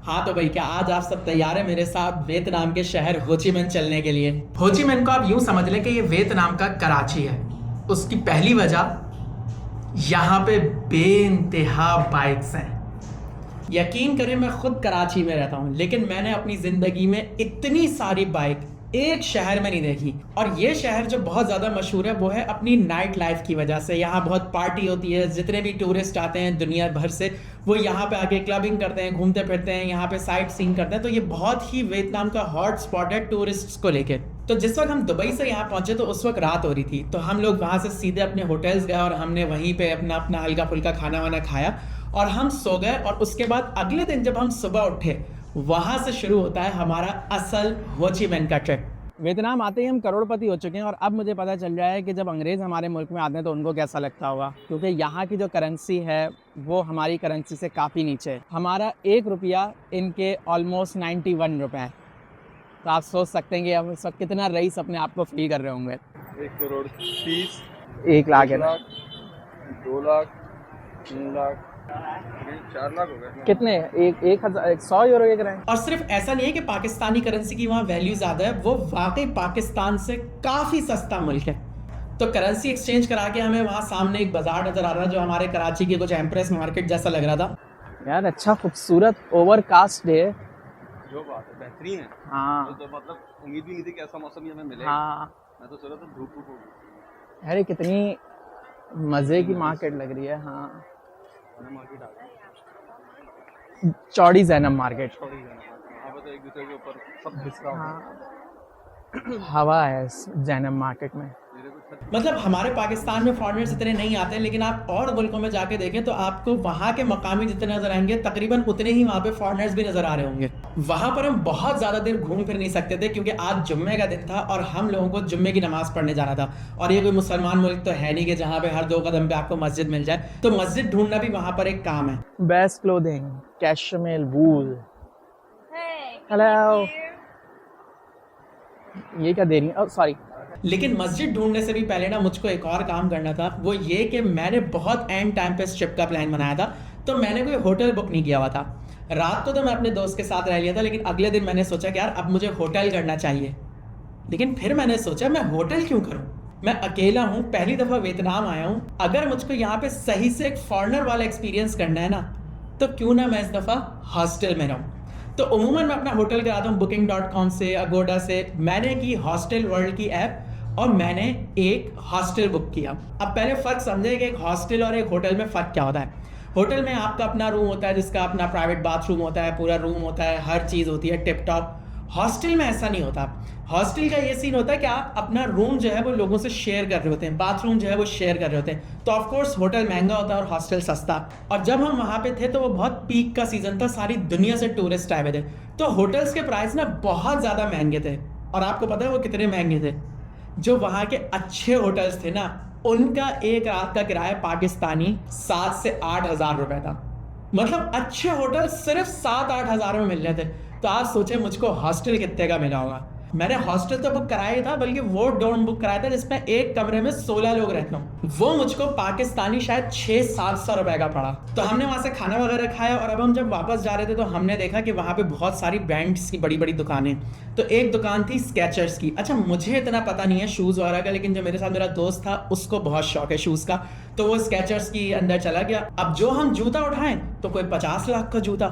हाँ तो भाई क्या आज आप सब तैयार हैं मेरे साथ वियतनाम के शहर हो ची मिन्ह चलने के लिए। हो ची मिन्ह को आप यूं समझ लें कि ये वियतनाम का कराची है। उसकी पहली वजह, यहाँ पे बेइंतहा बाइक्स हैं। यकीन करें मैं खुद कराची में रहता हूँ लेकिन मैंने अपनी ज़िंदगी में इतनी सारी बाइक एक शहर में नहीं देखी। और ये शहर जो बहुत ज़्यादा मशहूर है वो है अपनी नाइट लाइफ की वजह से। यहाँ बहुत पार्टी होती है, जितने भी टूरिस्ट आते हैं दुनिया भर से वो यहाँ पे आके क्लबिंग करते हैं, घूमते फिरते हैं, यहाँ पे साइट सीइंग करते हैं। तो ये बहुत ही वियतनाम का हॉट स्पॉट है टूरिस्ट्स को लेके। तो जिस वक्त हम दुबई से यहाँ पहुंचे तो उस वक्त रात हो रही थी, तो हम लोग वहाँ से सीधे अपने होटल्स गए और हमने वहीं पे अपना अपना हल्का फुल्का खाना वाना खाया और हम सो गए। और उसके बाद अगले दिन जब हम सुबह उठे वहाँ से शुरू होता है हमारा असल हो ची मिन्ह का ट्रिप। वियतनाम आते ही हम करोड़पति हो चुके हैं और अब मुझे पता चल रहा है कि जब अंग्रेज़ हमारे मुल्क में आते हैं तो उनको कैसा लगता होगा, क्योंकि यहाँ की जो करेंसी है वो हमारी करेंसी से काफ़ी नीचे है। हमारा 1 रुपया इनके ऑलमोस्ट 91 रुपये है। तो आप सोच सकते हैं कि हम इस वक्त कितना रईस अपने आप को फील कर रहे होंगे। 1 करोड़ 30, 1 लाख है, 2 लाख, 3 लाख, 4 लाख हो गए। कितने? 100 यूरो एक रहे हैं। और सिर्फ ऐसा नहीं है कि पाकिस्तानी करेंसी की वहाँ वैल्यू ज़्यादा है, वो वाकई पाकिस्तान से काफ़ी सस्ता मुल्क है। तो करेंसी एक्सचेंज करा के हमें वहाँ सामने एक बाजार नज़र आ रहा जो हमारे कराची की कुछ एम्प्रेस मार्केट जैसा लग रहा था। यार अच्छा खूबसूरत ओवरकास्ट डे है। जो बात है बेहतरीन है। हाँ तो मतलब उम्मीद भी नहीं थी कि ऐसा मौसम ही हमें मिलेगा। हाँ मैं तो सोच रहा था धूप धूप होगी। यार ये कितनी मज़े की मार्केट लग रही है। हाँ मार्केट आ गई, चौड़ी जैनब मार्केट। थोड़ी वहाँ पे तो एक दूसरे के ऊपर सब घिस रहा होगा। हाँ हवा है इस जैनब मार्केट में। मेरे को छत मतलब हमारे पाकिस्तान में फॉरेनर्स इतने नहीं आते, लेकिन आप और मुल्कों में जाके देखें तो आपको वहाँ के मकामी जितने नज़र आएंगे तकरीबन उतने ही वहाँ पे फॉरेनर्स भी नज़र आ रहे होंगे। वहाँ पर हम बहुत ज़्यादा देर घूम फिर नहीं सकते थे क्योंकि आज जुम्मे का दिन था और हम लोगों को जुम्मे की नमाज़ पढ़ने जाना था। और ये कोई मुसलमान मुल्क तो है नहीं कि जहाँ पे हर 2 कदम पे आपको मस्जिद मिल जाए, तो मस्जिद ढूंढना भी वहाँ पर एक काम है। बेस्ट क्लोथिंग, कैशमेल वूल। हेलो, ये क्या दे रही है? सॉरी। लेकिन मस्जिद ढूंढने से भी पहले ना मुझको एक और काम करना था, वो ये कि मैंने बहुत एंड टाइम पे इस ट्रिप का प्लान बनाया था। तो मैंने कोई होटल बुक नहीं किया हुआ था। रात को तो मैं अपने दोस्त के साथ रह लिया था, लेकिन अगले दिन मैंने सोचा कि यार अब मुझे होटल करना चाहिए। लेकिन फिर मैंने सोचा मैं होटल क्यों करूं, मैं अकेला हूं, पहली दफ़ा वियतनाम आया हूं। अगर मुझको यहाँ पे सही से एक फॉरेनर वाला एक्सपीरियंस करना है ना, तो क्यों ना मैं इस दफ़ा हॉस्टल में रहूं। तो उमूमन मैं अपना होटल कराता हूँ booking.com से, अगोडा से। मैंने की हॉस्टल वर्ल्ड की ऐप और मैंने एक हॉस्टल बुक किया। अब पहले फ़र्क समझे कि एक हॉस्टल और एक होटल में फ़र्क क्या होता है। होटल में आपका अपना रूम होता है जिसका अपना प्राइवेट बाथरूम होता है, पूरा रूम होता है, हर चीज़ होती है टिप टॉप। हॉस्टल में ऐसा नहीं होता। हॉस्टल का ये सीन होता है कि आप अपना रूम जो है वो लोगों से शेयर कर रहे होते हैं, बाथरूम जो है वो शेयर कर रहे होते हैं। तो ऑफकोर्स होटल महंगा होता है और हॉस्टल सस्ता। और जब हम वहाँ पे थे तो वो बहुत पीक का सीज़न था, सारी दुनिया से टूरिस्ट आए हुए थे। तो होटल्स के प्राइस ना बहुत ज़्यादा महंगे थे। और आपको पता है वो कितने महंगे थे? जो वहाँ के अच्छे होटल्स थे ना, उनका एक रात का किराया पाकिस्तानी 7 से 8 हज़ार रुपये था। मतलब अच्छे होटल सिर्फ 7-8 हज़ार में मिल रहे थे। तो आप सोचे मुझको हॉस्टल कितने का मिला होगा। मैंने हॉस्टल तो बुक कराया ही था, बल्कि वो डोम बुक कराया था जिसमें एक कमरे में 16 लोग रहते हूँ। वो मुझको पाकिस्तानी शायद 600-700 रुपए का पड़ा। तो हमने वहाँ से खाना वगैरह खाया और अब हम जब वापस जा रहे थे तो हमने देखा कि वहाँ पे बहुत सारी ब्रांड्स की बड़ी बड़ी दुकानें। तो एक दुकान थी स्केचर्स की। अच्छा मुझे इतना पता नहीं है शूज़ वगैरह का, लेकिन जो मेरे साथ मेरा दोस्त था उसको बहुत शौक है शूज़ का, तो वो स्केचर्स की अंदर चला गया। अब जो हम जूता उठाएं तो कोई 50 लाख का जूता,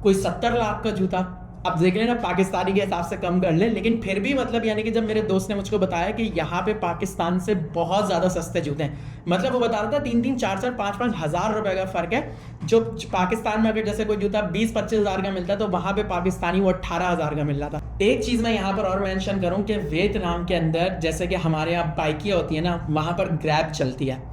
कोई 70 लाख का जूता। अब देख लेना पाकिस्तानी के हिसाब से कम कर ले, लेकिन फिर भी मतलब यानी कि जब मेरे दोस्त ने मुझको बताया कि यहाँ पे पाकिस्तान से बहुत ज़्यादा सस्ते जूते हैं, मतलब वो बता रहा था 3-3, 4-4, 5-5 हज़ार रुपए का फ़र्क है। जो पाकिस्तान में अगर जैसे कोई जूता 20-25 हज़ार का मिलता है तो वहाँ पे पाकिस्तानी वो 18 हज़ार का मिल रहा था। एक चीज़ मैं यहाँ पर और मेंशन करूँ कि वियतनाम के अंदर जैसे कि हमारे यहाँ बाइकियाँ होती है ना, वहाँ पर ग्रैब चलती है।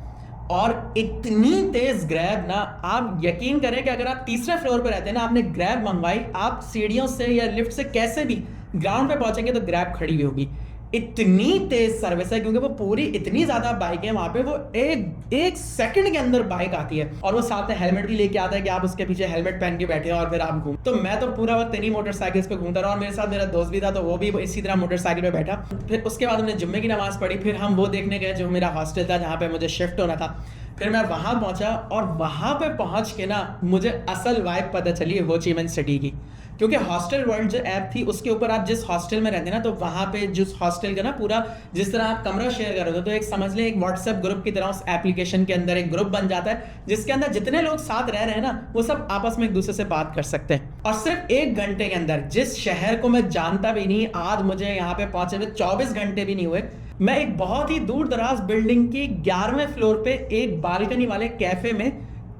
और इतनी तेज़ ग्रैब ना, आप यकीन करें कि अगर आप तीसरे फ्लोर पर रहते हैं ना, आपने ग्रैब मंगवाई, आप सीढ़ियों से या लिफ्ट से कैसे भी ग्राउंड पे पहुंचेंगे तो ग्रैब खड़ी हुई होगी। इतनी तेज़ सर्विस है क्योंकि वो पूरी इतनी ज़्यादा बाइक है वहाँ पे, वो एक सेकंड के अंदर बाइक आती है। और वो साथ में हेलमेट भी लेके आता है कि आप उसके पीछे हेलमेट पहन के बैठे हैं और फिर आप घूम। तो मैं तो पूरा वक्त इन्हीं मोटरसाइकिल्स पे घूमता रहा और मेरे साथ मेरा दोस्त भी था, तो वो भी इसी तरह मोटरसाइकिल पे बैठा। फिर उसके बाद हमने जुम्मे की नमाज़ पढ़ी, फिर हम वो देखने गए जो मेरा हॉस्टल था जहाँ पे मुझे शिफ्ट होना था। फिर मैं वहाँ पहुँचा और वहाँ पे पहुँच के ना मुझे असल वाइब पता चली हो ची मिन्ह सिटी की। क्योंकि हॉस्टल वर्ल्ड जो ऐप थी उसके ऊपर आप जिस हॉस्टल में रहते ना, तो वहाँ पे जिस हॉस्टल का ना पूरा जिस तरह आप कमरा शेयर कर रहे हो, तो एक समझ लें एक व्हाट्सएप ग्रुप की तरह उस एप्लीकेशन के अंदर एक ग्रुप बन जाता है, जिसके अंदर जितने लोग साथ रह रहे हैं ना, वो सब आपस में एक दूसरे से बात कर सकते हैं। और सिर्फ 1 घंटे के अंदर, जिस शहर को मैं जानता भी नहीं, आज मुझे यहाँ पे पहुंचे हुए 24 घंटे भी नहीं हुए, मैं एक बहुत ही दूर दराज बिल्डिंग की 11वें फ्लोर पे एक बालकनी वाले कैफे में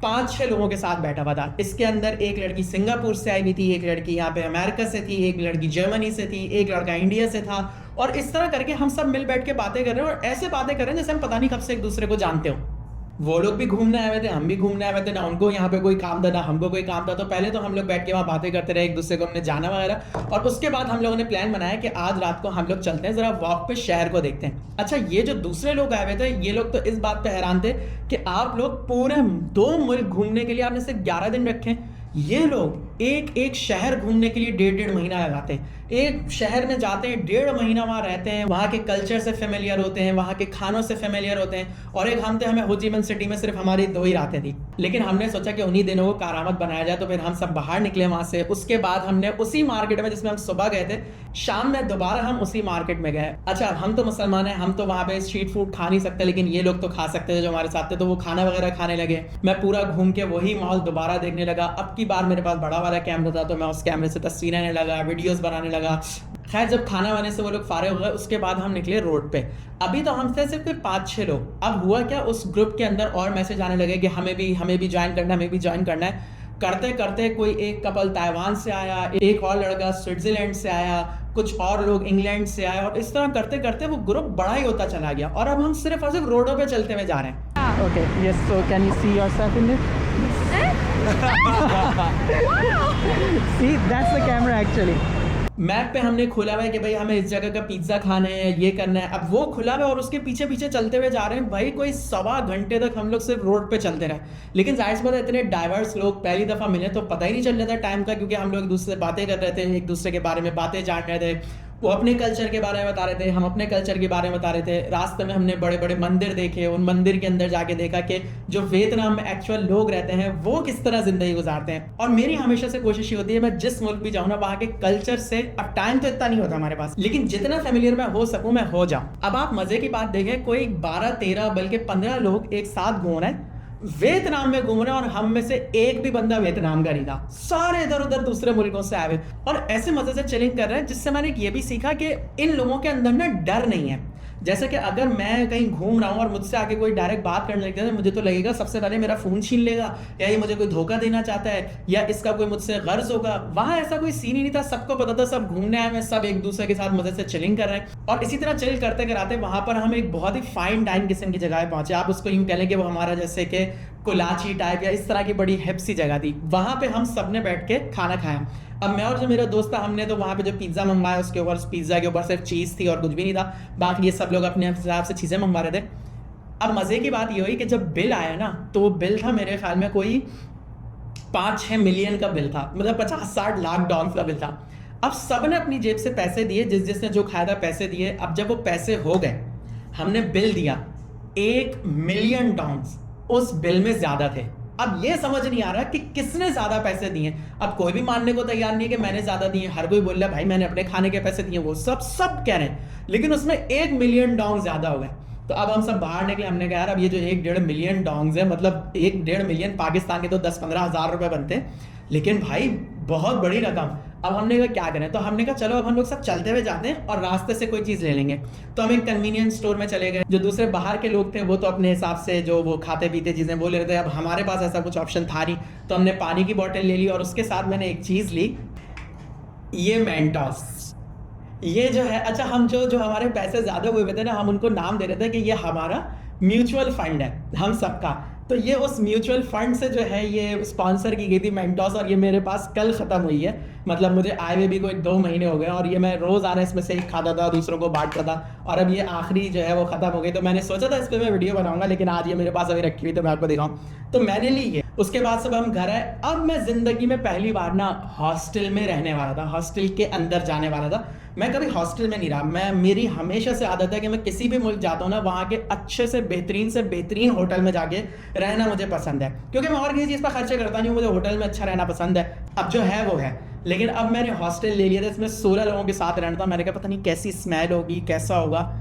5-6 लोगों के साथ बैठा हुआ था। इसके अंदर एक लड़की सिंगापुर से आई हुई थी, एक लड़की यहाँ पे अमेरिका से थी, एक लड़की जर्मनी से थी, एक लड़का इंडिया से था, और इस तरह करके हम सब मिल बैठ के बातें कर रहे हैं, और ऐसे बातें कर रहे हैं जैसे हम पता नहीं कब से एक दूसरे को जानते हो। वो लोग भी घूमने आए हुए थे, हम भी घूमने आए हुए थे, ना उनको यहाँ पे कोई काम था ना हमको कोई काम था। तो पहले तो हम लोग बैठ के वहाँ बातें करते रहे, एक दूसरे को हमने जाना वगैरह, और उसके बाद हम लोगों ने प्लान बनाया कि आज रात को हम लोग चलते हैं, जरा वॉक पे शहर को देखते हैं। अच्छा, ये जो दूसरे लोग आए हुए थे, ये लोग तो इस बात पे हैरान थे कि आप लोग पूरे 2 मुल्क घूमने के लिए आपने सिर्फ 11 दिन रखे। ये लोग एक एक शहर घूमने के लिए 1.5 महीना लगाते हैं। एक शहर में जाते हैं, 1.5 महीना वहाँ रहते हैं, वहाँ के कल्चर से फेमिलियर होते हैं, वहाँ के खानों से फेमिलियर होते हैं। और एक हम थे, हमें हो ची मिन सिटी में सिर्फ हमारी 2 ही रातें थी, लेकिन हमने सोचा कि उन्हीं दिनों को कारामत बनाया जाए। तो फिर हम सब बाहर निकले वहाँ से। उसके बाद हमने उसी मार्केट में जिसमें हम सुबह गए थे, शाम में दोबारा हम उसी मार्केट में गए। अच्छा, हम तो मुसलमान हैं, हम तो वहाँ पे स्ट्रीट फूड खा नहीं सकते, लेकिन ये लोग तो खा सकते थे जो हमारे साथ थे, तो वो खाना वगैरह खाने लगे। मैं पूरा घूम के वही मॉल दोबारा देखने लगा। अब की बार मेरे पास बड़ा वाला कैमरा था, तो मैं उस कैमरे से तस्वीरें लेने लगा, वीडियोस बनाने लगा। खैर, जब खाना वाने से वो लोग फारे हो गए, उसके बाद हम निकले रोड पे। अभी तो हम थे सिर्फ कोई 5-6 लोग। अब हुआ क्या, उस ग्रुप के अंदर और मैसेज आने लगे कि हमें भी ज्वाइन करना है, हमें भी ज्वाइन करना है। करते करते कोई एक कपल ताइवान से आया, एक और लड़का स्विट्जरलैंड से आया, कुछ और लोग इंग्लैंड से आए, और इस तरह करते करते वो ग्रुप बड़ा ही होता चला गया। और अब हम सिर्फ और सिर्फ रोडों पे चलते हुए जा रहे हैं। Okay, yes, so can you see yourself in this? See, that's the camera actually. Map पे हमने खोला हुआ है कि भाई हमें इस जगह का पिज्ज़ा खाना है, ये करना है। अब वो खुला हुआ है और उसके पीछे पीछे चलते हुए जा रहे हैं। भाई कोई 1.25 घंटे तक हम लोग सिर्फ रोड पे चलते रहे। लेकिन जाहिर सी बात है, इतने डाइवर्स लोग पहली दफ़ा मिले तो पता ही नहीं चल रहा था टाइम का, क्योंकि हम लोग एक दूसरे से बातें कर रहे थे, एक दूसरे के बारे में बातें जान रहे थे। वो अपने कल्चर के बारे में बता रहे थे, हम अपने कल्चर के बारे में बता रहे थे। रास्ते में हमने बड़े बड़े मंदिर देखे, उन मंदिर के अंदर जाके देखा कि जो वियतनाम में एक्चुअल लोग रहते हैं वो किस तरह ज़िंदगी गुजारते हैं। और मेरी हमेशा से कोशिश ये होती है, मैं जिस मुल्क भी जाऊँ ना, वहाँ के कल्चर से, अब टाइम तो इतना नहीं होता हमारे पास, लेकिन जितना फेमिलियर मैं हो सकूँ मैं हो जाऊँ। अब आप मज़े की बात देखें, कोई 12-13 बल्कि 15 लोग एक साथ घूम रहे हैं, वियतनाम में घूम रहे हैं, और हम में से एक भी बंदा वियतनाम का नहीं था। सारे इधर उधर दूसरे मुल्कों से आए हुए, और ऐसे मजे से चिलिंग कर रहे हैं, जिससे मैंने ये भी सीखा कि इन लोगों के अंदर ना डर नहीं है। जैसे कि अगर मैं कहीं घूम रहा हूँ और मुझसे आके कोई डायरेक्ट बात करने लगता है, तो मुझे तो लगेगा सबसे पहले मेरा फ़ोन छीन लेगा, या ये मुझे कोई धोखा देना चाहता है, या इसका कोई मुझसे गर्ज होगा। वहाँ ऐसा कोई सीन ही नहीं था, सबको पता था सब घूमने आए हैं, सब एक दूसरे के साथ मजे से चिलिंग कर रहे हैं। और इसी तरह चिल करते कराते वहाँ पर हम एक बहुत ही फाइन डाइन किस्म की जगह पहुँचे। आप उसको यूँ कह लें कि वो हमारा जैसे कि कोलाची टाइप या इस तरह की बड़ी हिप सी जगह थी। वहाँ पे हम सब ने बैठ के खाना खाया। अब मैं और जो मेरा दोस्त था, हमने तो वहाँ पे जो पिज़्ज़ा मंगवाया, उसके ऊपर पिज़्ज़ा के ऊपर सिर्फ चीज़ थी और कुछ भी नहीं था। बाकी ये सब लोग अपने हिसाब से चीज़ें मंगवा रहे थे। अब मज़े की बात ये हुई कि जब बिल आया ना, तो वो बिल था मेरे ख्याल में कोई 5-6 मिलियन का बिल था, मतलब 50-60 लाख डॉलर का बिल था। अब सब ने अपनी जेब से पैसे दिए, जिसने जो खाया था पैसे दिए। अब जब वो पैसे हो गए, हमने बिल दिया, 1 मिलियन डॉलर्स उस बिल में ज़्यादा थे। अब ये समझ नहीं आ रहा कि किसने ज़्यादा पैसे दिए। अब कोई भी मानने को तैयार नहीं है कि मैंने ज़्यादा दिए। हर कोई बोल रहा है भाई मैंने अपने खाने के पैसे दिए, वो सब कह रहे हैं, लेकिन उसमें 1 मिलियन डॉलर ज़्यादा हो गए। तो अब हम सब बाहर निकले। हमने कहा यार, अब ये जो 1-1.5 मिलियन डॉलर्स है, मतलब 1-1.5 मिलियन पाकिस्तान के तो 10-15 हज़ार रुपये बनते हैं, लेकिन भाई बहुत बड़ी रकम। अब हमने कहा क्या करें, तो हमने कहा चलो अब हम लोग सब चलते हुए जाते हैं और रास्ते से कोई चीज़ ले लेंगे। तो हम एक कन्वीनियंस स्टोर में चले गए। जो दूसरे बाहर के लोग थे वो तो अपने हिसाब से जो वो खाते पीते चीज़ें वो ले रहे थे। अब हमारे पास ऐसा कुछ ऑप्शन था नहीं, तो हमने पानी की बोतल ले ली और उसके साथ मैंने एक चीज़ ली, ये मेंटोस। ये जो है, अच्छा हम जो हमारे पैसे ज़्यादा हुए थे ना, हम उनको नाम दे रहे थे कि ये हमारा म्यूचुअल फंड है हम सबका। तो ये उस म्यूचुअल फंड से जो है ये स्पॉन्सर की गई थी मेंटोस, और ये मेरे पास कल ख़त्म हुई है। मतलब मुझे आए हुए भी कोई 2 महीने हो गए, और ये मैं रोज़ाना इसमें से एक खाता था, दूसरों को बांटता था, और अब ये आखिरी जो है वो ख़त्म हो गई। तो मैंने सोचा था इस पर मैं वीडियो बनाऊंगा, लेकिन आज ये मेरे पास अभी रखी हुई तो मैं आपको दिखाऊँ। तो मैंने ली ये। उसके बाद सब हम घर आए। अब मैं ज़िंदगी में पहली बार ना हॉस्टल में रहने वाला था, हॉस्टल के अंदर जाने वाला था। मैं कभी हॉस्टल में नहीं रहा। मेरी हमेशा से आदत है कि मैं किसी भी मुल्क जाता हूँ ना, वहाँ के अच्छे से बेहतरीन होटल में जाके रहना मुझे पसंद है, क्योंकि मैं और किसी चीज़ पर खर्चे करता नहीं हूँ, मुझे होटल में अच्छा रहना पसंद है। अब जो है वो है, लेकिन अब मैंने हॉस्टल ले लिया था, इसमें 16 लोगों के साथ रहना था। मैंने कहा पता नहीं कैसी स्मेल होगी, कैसा होगा,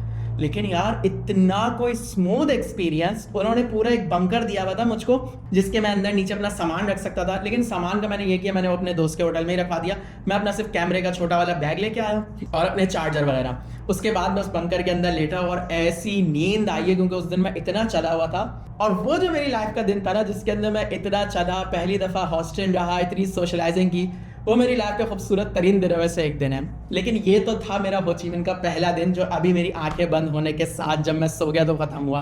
लेकिन यार इतना कोई स्मूथ एक्सपीरियंस। उन्होंने पूरा एक बंकर दिया हुआ था मुझको, जिसके मैं अंदर नीचे अपना सामान रख सकता था। लेकिन सामान का मैंने ये किया, मैंने अपने दोस्त के होटल में ही रखवा दिया। मैं अपना सिर्फ कैमरे का छोटा वाला बैग लेके आया और अपने चार्जर वगैरह। उसके बाद मैं उस बंकर के अंदर लेटा और ऐसी नींद आई है, क्योंकि उस दिन मैं इतना चला हुआ था। और वो जो मेरी लाइफ का दिन था ना, जिसके अंदर मैं इतना चला, पहली दफ़ा हॉस्टल रहा, इतनी सोशलाइजिंग की, वो मेरी लाइफ का खूबसूरत तरीन दिनों में से एक दिन है। लेकिन ये तो था मेरा हो ची मिन्ह का पहला दिन, जो अभी मेरी आंखें बंद होने के साथ जब मैं सो गया तो ख़त्म हुआ।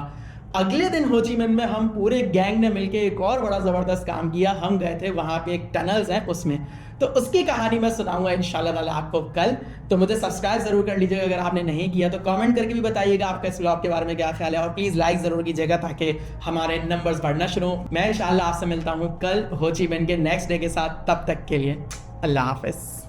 अगले दिन हो ची मिन्ह में हम पूरे गैंग ने मिलके एक और बड़ा ज़बरदस्त काम किया। हम गए थे वहाँ पे एक टनल्स है उसमें, तो उसकी कहानी मैं सुनाऊंगा इंशाल्लाह ताला आपको कल। तो मुझे सब्सक्राइब ज़रूर कर लीजिएगा अगर आपने नहीं किया तो। कमेंट करके भी बताइएगा आपका इस व्लॉग के बारे में क्या ख्याल है, और प्लीज़ लाइक ज़रूर कीजिएगा ताकि हमारे नंबर्स बढ़ना शुरू हो। मैं इंशाल्लाह आपसे मिलता हूँ कल हो ची मिन्ह के नेक्स्ट डे के साथ। तब तक के लिए अल्लाह हाफ़िज़।